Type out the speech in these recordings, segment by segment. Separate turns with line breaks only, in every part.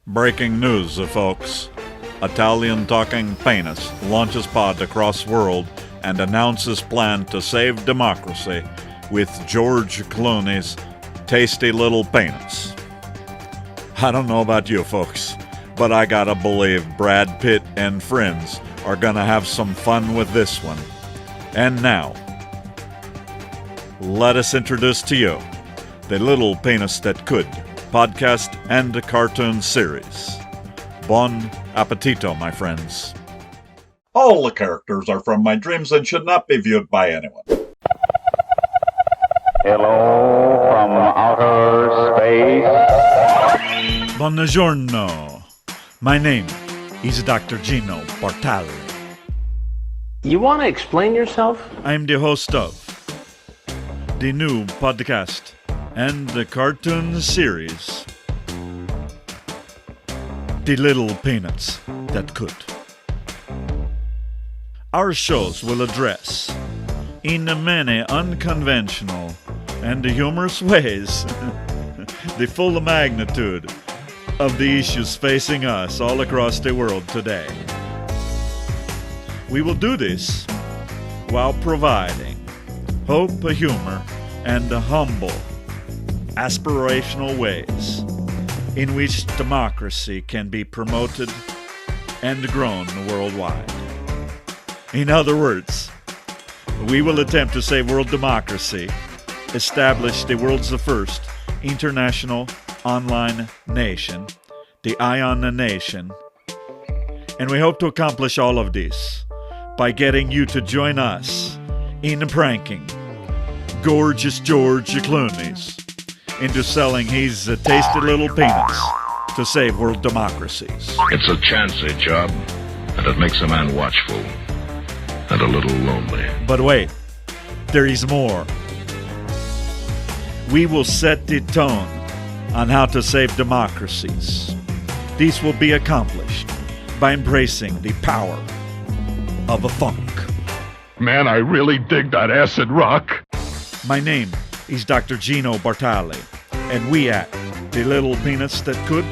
Breaking news, folks. Italian-talking penis launches pod across world and announces plan to save democracy with George Clooney's tasty little penis. I don't know about you folks, but I gotta believe Brad Pitt and friends are gonna have some fun with this one. And now, let us introduce to you the Little Penis That Could podcast and cartoon series. Bon appetito, my friends. All the characters are from my dreams and should not be viewed by anyone.
Hello from outer space.
Buongiorno. My name is Dr. Gino Bartali.
You want to explain yourself?
I'm the host of the new podcast and the cartoon series, The Little Peanuts That Could. Our shows will address, in many unconventional and humorous ways, the full magnitude of the issues facing us all across the world today. We will do this while providing hope, humor, and humble, aspirational ways in which democracy can be promoted and grown worldwide. In other words, we will attempt to save world democracy, establish the world's first international online nation, the Ion Nation, and we hope to accomplish all of this by getting you to join us in pranking Gorgeous George Clooney's into selling his tasty little peanuts to save world democracies.
It's a chancy job, and it makes a man watchful and a little lonely.
But wait, there is more. We will set the tone on how to save democracies. This will be accomplished by embracing the power of a funk.
Man, I really dig that acid rock.
My name is Dr. Gino Bartali, and we at The Little Peanuts That Could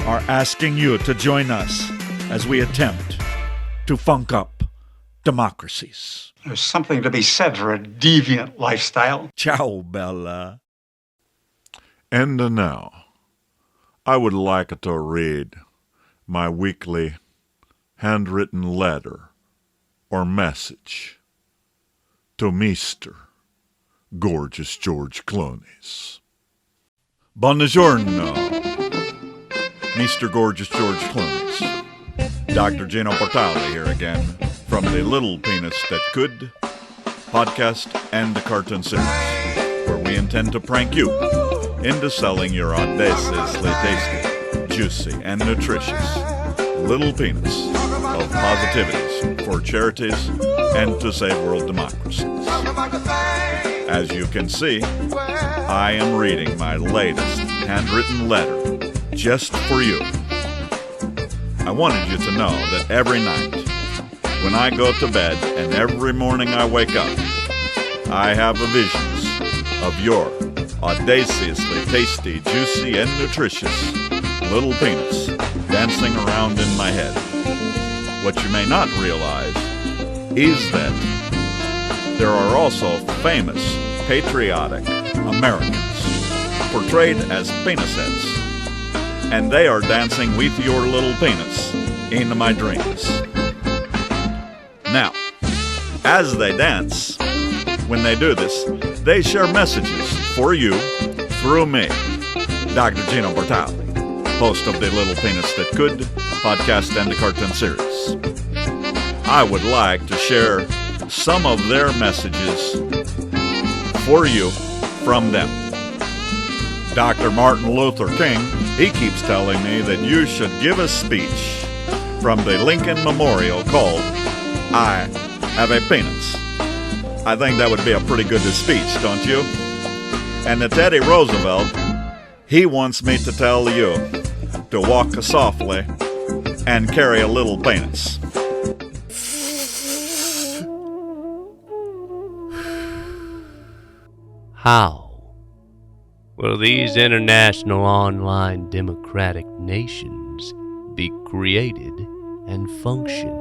are asking you to join us as we attempt to funk up democracies.
There's something to be said for a deviant lifestyle.
Ciao, Bella.
And now, I would like to read my weekly handwritten letter or message to Mr. Gorgeous George Clooney's.
Buongiorno, Mr. Gorgeous George Clooney's. Dr. Gino Portale here again from the Little Penis That Could podcast and the cartoon series, where we intend to prank you into selling your audaciously tasty, juicy, and nutritious little penis of positivities for charities and to save world democracies. As you can see, I am reading my latest handwritten letter just for you. I wanted you to know that every night, when I go to bed and every morning I wake up, I have visions of your audaciously tasty, juicy, and nutritious little penis dancing around in my head. What you may not realize is that there are also famous, patriotic Americans portrayed as penis heads, and they are dancing with your little penis in my dreams. Now, as they dance, when they do this, they share messages for you through me, Dr. Gino Bartali, host of the Little Penis That Could podcast and the cartoon series. I would like to share some of their messages for you from them. Dr. Martin Luther King, he keeps telling me that you should give a speech from the Lincoln Memorial called I Have a Penis. I think that would be a pretty good speech, don't you? And the Teddy Roosevelt, he wants me to tell you to walk softly and carry a little penis.
How will these international online democratic nations be created and function.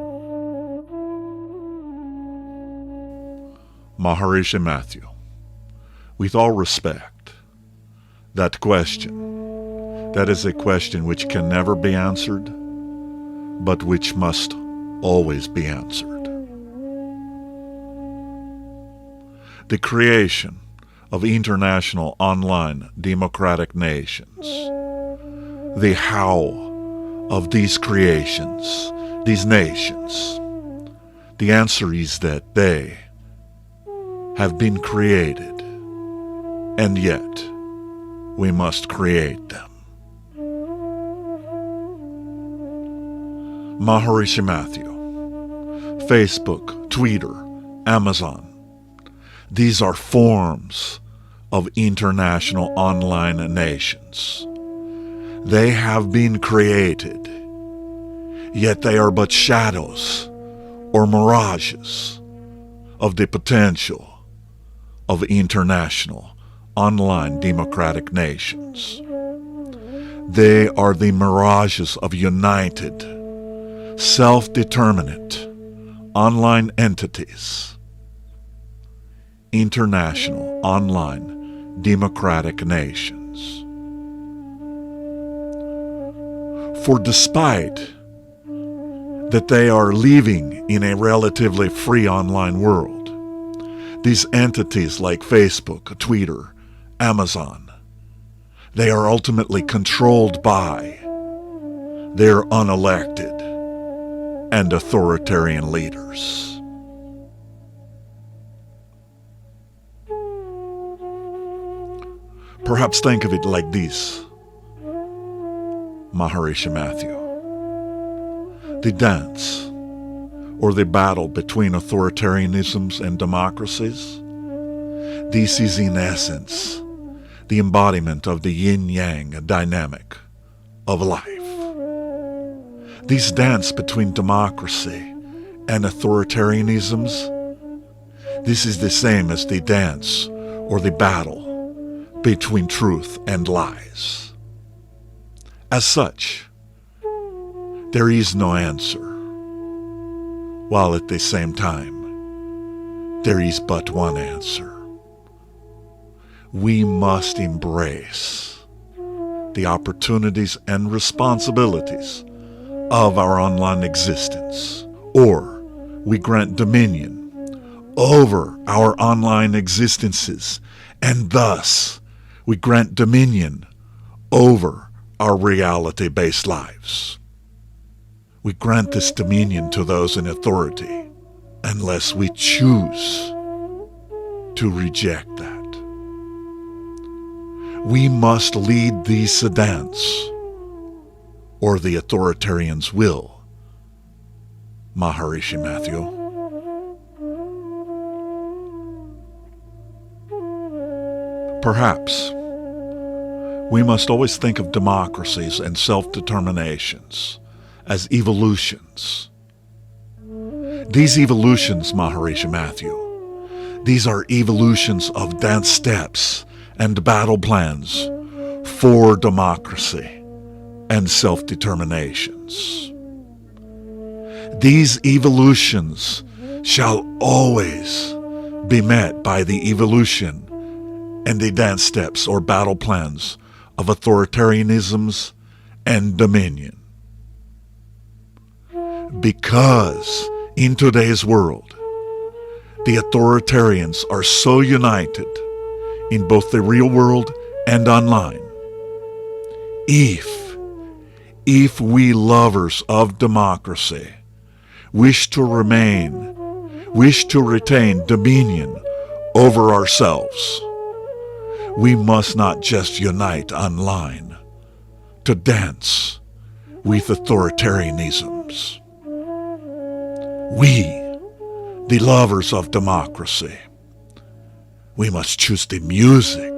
Maharishi Mathew, with all respect, that question, that is a question which can never be answered, but which must always be answered. The creation of international online democratic nations, the how of these creations, these nations, the answer is that they have been created, and yet we must create them. Maharishi Mathew, Facebook, Twitter, Amazon, these are forms of international online nations. They have been created, yet they are but shadows or mirages of the potential of international online democratic nations. They are the mirages of united, self-determinate online entities, international online democratic nations. For despite that they are living in a relatively free online world, these entities like Facebook, Twitter, Amazon, they are ultimately controlled by their unelected and authoritarian leaders. Perhaps think of it like this, Maharishi Mathew. The dance or the battle between authoritarianisms and democracies, this is in essence the embodiment of the yin-yang dynamic of life. This dance between democracy and authoritarianisms, this is the same as the dance or the battle between truth and lies. As such, there is no answer, while at the same time, there is but one answer. We must embrace the opportunities and responsibilities of our online existence, or we grant dominion over our online existences, and thus we grant dominion over our reality-based lives. We grant this dominion to those in authority unless we choose to reject that. We must lead these dance, or the authoritarians will, Maharishi Mathew. Perhaps we must always think of democracies and self-determinations as evolutions. These evolutions, Maharishi Mathew, these are evolutions of dance steps and battle plans for democracy and self-determinations. These evolutions shall always be met by the evolution and the dance steps or battle plans of authoritarianisms and dominion. Because in today's world, the authoritarians are so united in both the real world and online. If we lovers of democracy wish to retain dominion over ourselves, we must not just unite online to dance with authoritarianisms. We, the lovers of democracy, we must choose the music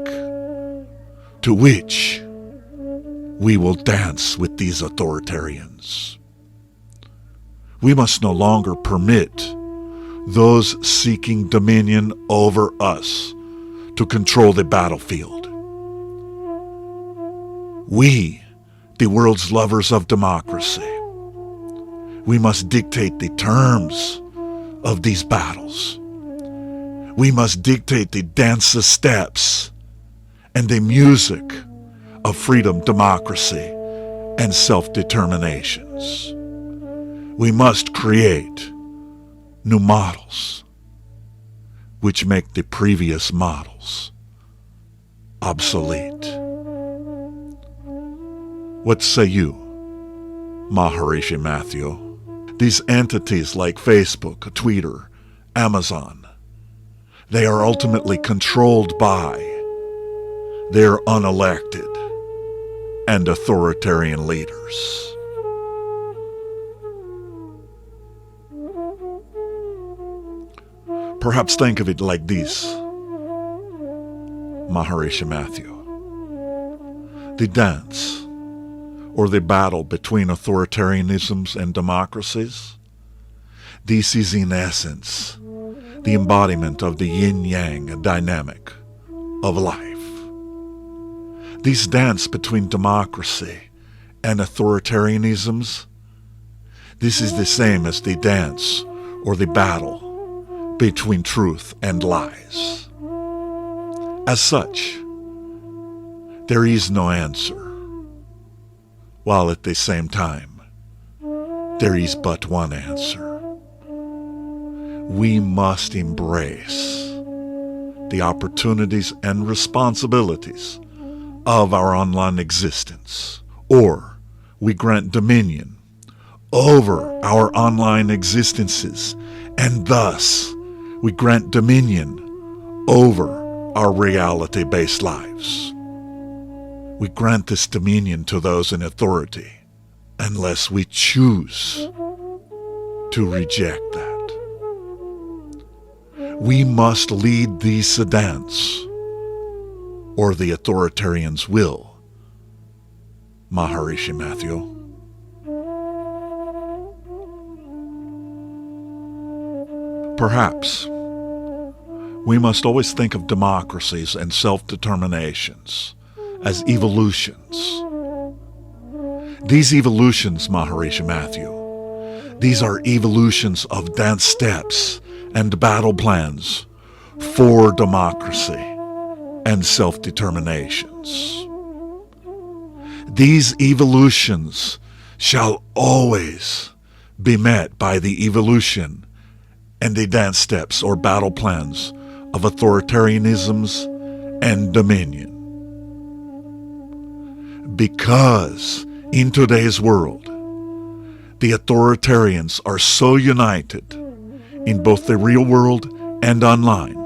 to which we will dance with these authoritarians. We must no longer permit those seeking dominion over us to control the battlefield. We, the world's lovers of democracy. We must dictate the terms of these battles. We must dictate the dance steps and the music of freedom, democracy, and self-determinations. We must create new models which make the previous models obsolete. What say you, Maharishi Mathew? These entities like Facebook, Twitter, Amazon, they are ultimately controlled by their unelected and authoritarian leaders. Perhaps think of it like this, Maharishi Mathew. The dance or the battle between authoritarianisms and democracies, this is in essence the embodiment of the yin-yang dynamic of life. This dance between democracy and authoritarianisms, this is the same as the dance or the battle between truth and lies. As such, there is no answer, while at the same time, there is but one answer. We must embrace the opportunities and responsibilities of our online existence, or we grant dominion over our online existences, and thus we grant dominion over our reality-based lives. We grant this dominion to those in authority unless we choose to reject that. We must lead these dance, or the authoritarians will, Maharishi Mathew. Perhaps we must always think of democracies and self-determinations as evolutions. These evolutions, Maharishi Mathew, these are evolutions of dance steps and battle plans for democracy and self-determinations. These evolutions shall always be met by the evolution and the dance steps or battle plans of authoritarianisms and dominion. Because in today's world, the authoritarians are so united in both the real world and online.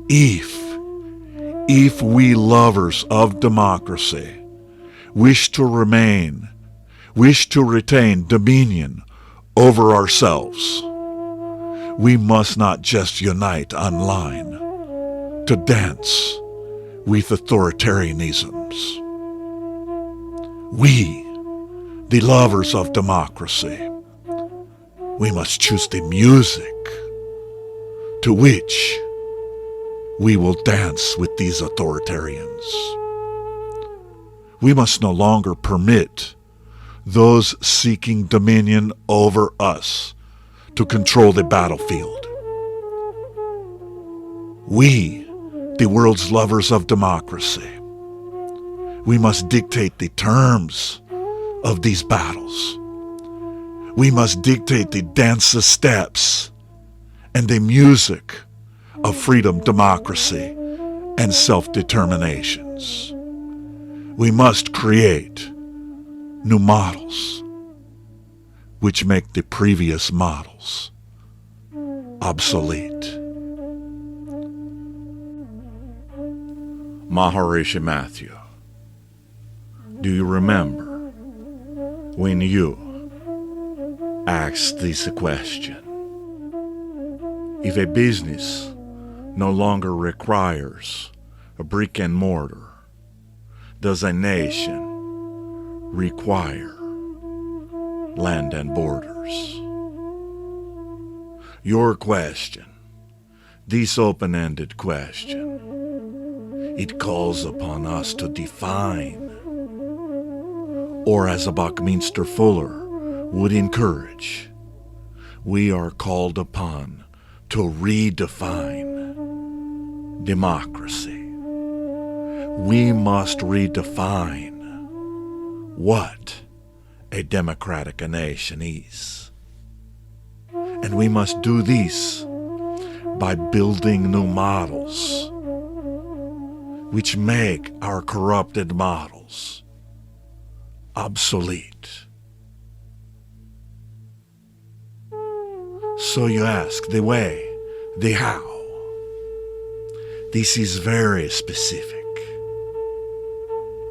If we lovers of democracy wish to retain dominion over ourselves, we must not just unite online to dance with authoritarianisms. We, the lovers of democracy, we must choose the music to which we will dance with these authoritarians. We must no longer permit those seeking dominion over us to control the battlefield. We, the world's lovers of democracy, we must dictate the terms of these battles. We must dictate the dance steps and the music of freedom, democracy, and self-determinations. We must create new models which make the previous models obsolete. Maharishi Mathew, do you remember when you asked this question? If a business no longer requires a brick and mortar, does a nation require land and borders? Your question, this open-ended question, it calls upon us to define or as a Buckminster Fuller would encourage, we are called upon to redefine democracy. We must redefine what a democratic nation is. And we must do this by building new models which make our corrupted models obsolete. So you ask the way, the how. This is very specific,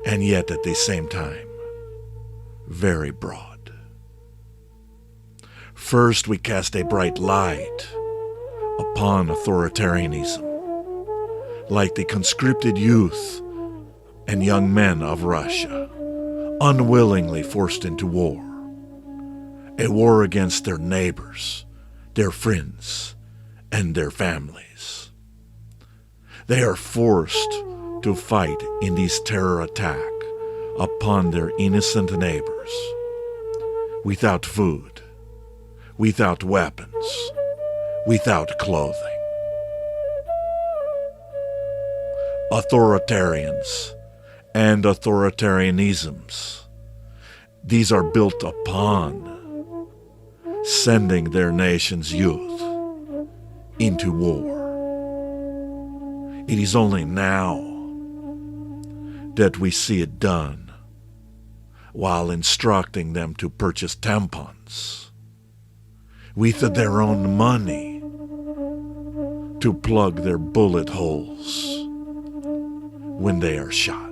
and yet at the same time, very broad. First, we cast a bright light upon authoritarianism, like the conscripted youth and young men of Russia, unwillingly forced into war, a war against their neighbors, their friends, and their families. They are forced to fight in this terror attack upon their innocent neighbors, without food, without weapons, without clothing. Authoritarians and authoritarianisms, these are built upon sending their nation's youth into war. It is only now that we see it done while instructing them to purchase tampons with their own money to plug their bullet holes when they are shot.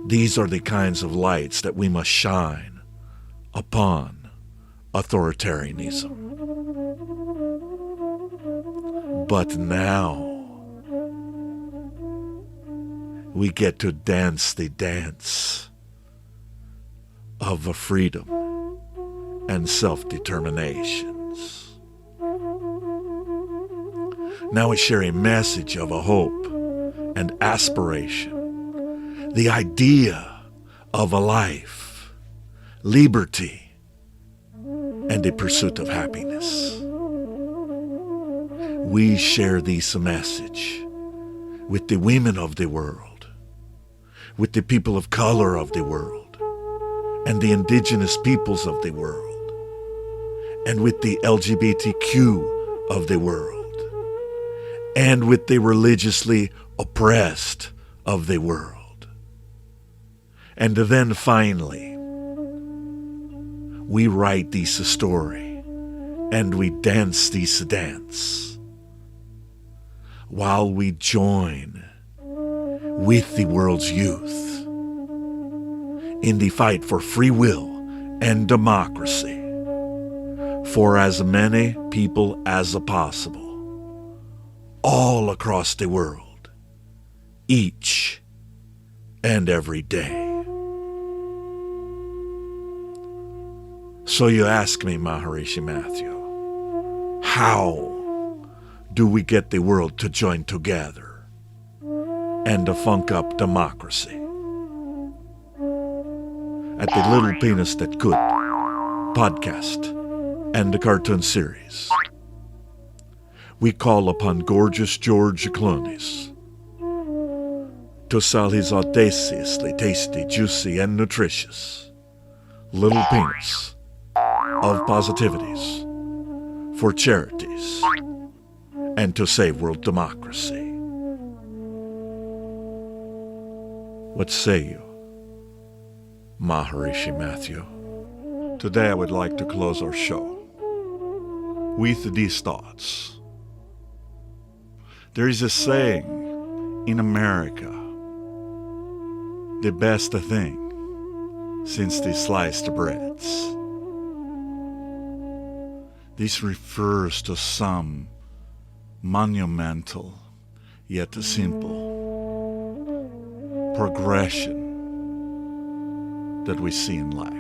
These are the kinds of lights that we must shine upon authoritarianism. But now we get to dance the dance of a freedom and self-determinations. Now we share a message of a hope and aspiration, the idea of a life, liberty, and the pursuit of happiness. We share this message with the women of the world, with the people of color of the world, and the indigenous peoples of the world, and with the LGBTQ of the world, and with the religiously oppressed of the world. And then finally, we write this story and we dance this dance while we join with the world's youth in the fight for free will and democracy for as many people as possible all across the world, each and every day. So you ask me, Maharishi Matthew, how do we get the world to join together and to funk up democracy? At the Little Penis That Could podcast and the cartoon series, we call upon gorgeous George Clooney to sell his audaciously tasty, juicy, and nutritious Little Penis of Positivities for charities and to save world democracy. What say you, Maharishi Matthew? Today I would like to close our show with these thoughts. There is a saying in America, the best thing since the sliced breads. This refers to some monumental yet simple progression that we see in life.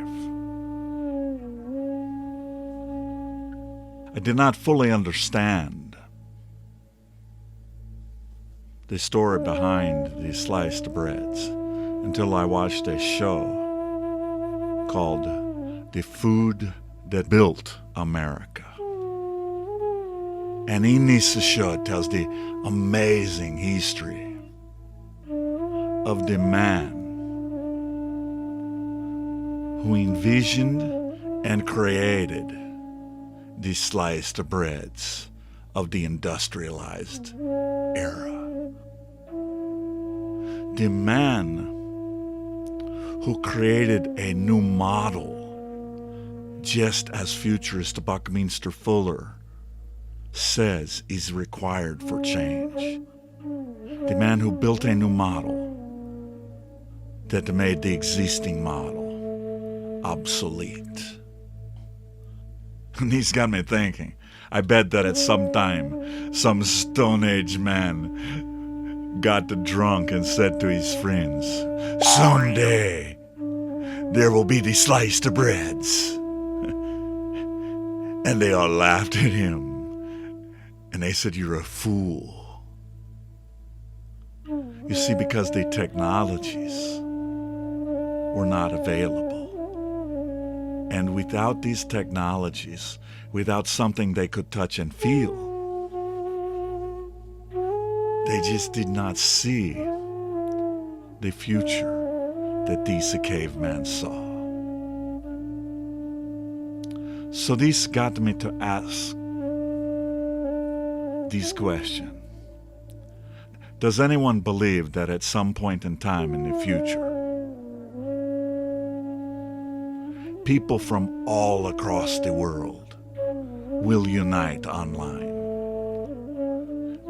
I did not fully understand the story behind the sliced breads until I watched a show called The Food That Built America. And in this show, it tells the amazing history of the man who envisioned and created the sliced breads of the industrialized era. The man who created a new model, just as futurist Buckminster Fuller says is required for change. The man who built a new model that made the existing model obsolete. And he's got me thinking. I bet that at some time, some Stone Age man got drunk and said to his friends, "Someday, there will be the sliced breads." And they all laughed at him. And they said, "You're a fool." You see, because the technologies were not available. And without these technologies, without something they could touch and feel, they just did not see the future that these cavemen saw. So this got me to ask this question. Does anyone believe that at some point in time in the future, people from all across the world will unite online?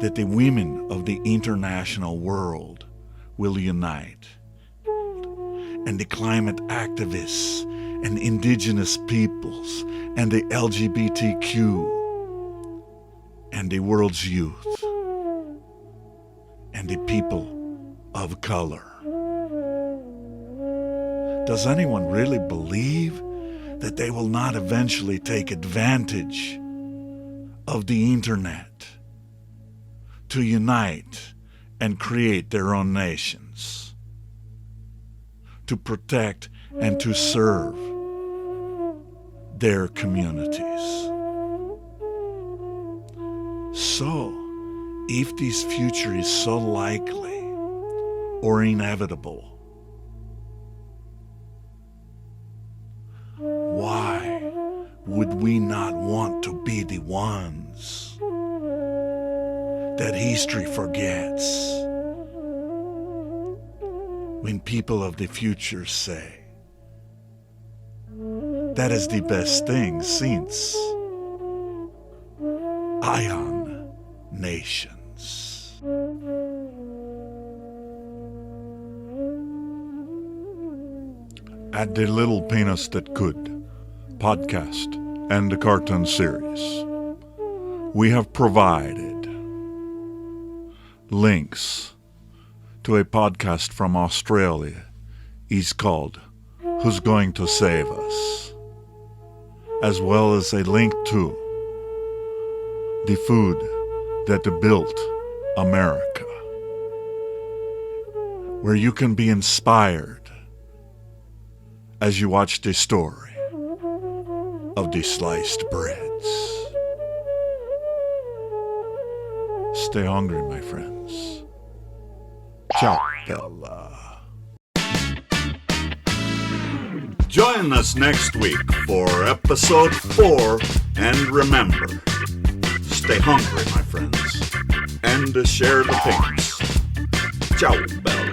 That the women of the international world will unite? And the climate activists and indigenous peoples and the LGBTQ and the world's youth and the people of color? Does anyone really believe that they will not eventually take advantage of the internet to unite and create their own nations, to protect and to serve their communities? So, if this future is so likely or inevitable, why would we not want to be the ones that history forgets when people of the future say, that is the best thing since Iron Nations? At the Little Penis That Could podcast and the cartoon series, we have provided links to a podcast from Australia. It's called Who's Going to Save Us? As well as a link to The Food That Built America, where you can be inspired as you watch the story of the sliced breads. Stay hungry, my friends. Ciao, Bella.
Join us next week for episode 4, and remember, stay hungry, my friends, and share the pinks. Ciao, Bella.